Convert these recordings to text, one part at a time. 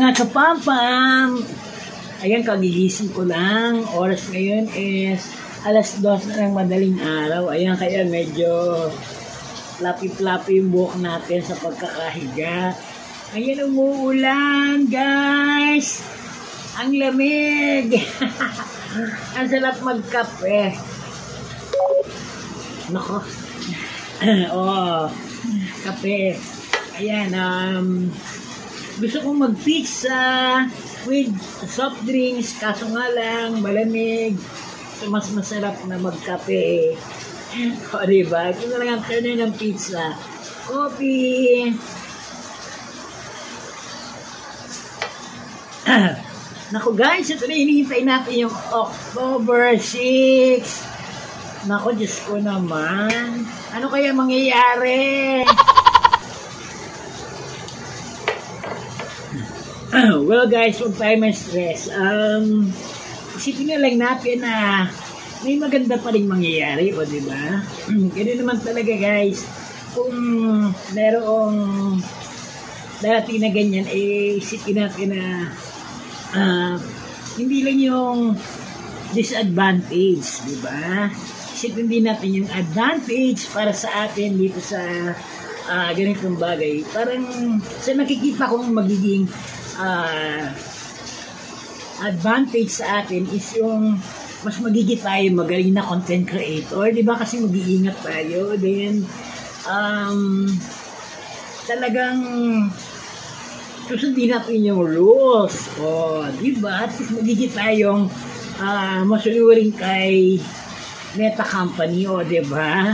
mga kapampam! Ayan, kagigising ko lang. Oras ngayon is alas 2 na ng madaling araw. Ayan, kaya medyo fluffy-fluffy yung buhok natin sa pagkakahiga. Ayan, umuulan, guys! Ang lamig! Ang sarap magkape. Nako. Oh, kape. Ayan, gusto kong mag-pizza with soft drinks, kaso nga lang, malamig. So, mas masarap na magkape. O, diba? Ito na lang ang turn ng pizza. Coffee. Naku guys, ito na hinihintay natin yung October 6. Naku, Diyos ko naman. Ano kaya mangyayari? Well guys, huwag tayo may stress. Isipin na lang natin na may maganda pa rin mangyayari, o diba? Ganun naman talaga guys. Kung merong darating na ganyan, isipin natin na hindi lang yung disadvantage, diba? Isipin din natin yung advantage para sa atin dito sa ganitong bagay. Parang sa nakikita kong magiging advantage sa atin is yung mas magiging tayo magaling na content creator, di ba? Kasi mag-iingat tayo. Then, talagang susundin natin yung rules. O, di ba? At magiging tayong masunurin kay Meta Company, o, di ba?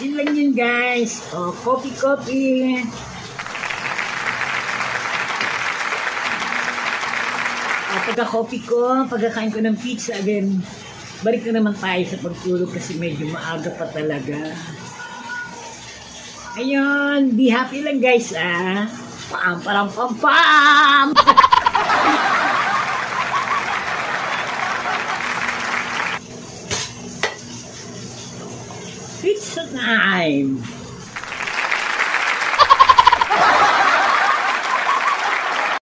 Yun lang yun, guys. O, coffee. Pagka-coffee ko, pagkakain ko ng pizza, again, balik na naman tayo sa pagtulog kasi medyo maaga pa talaga. Ayun, be happy lang guys, Pam! Pizza time!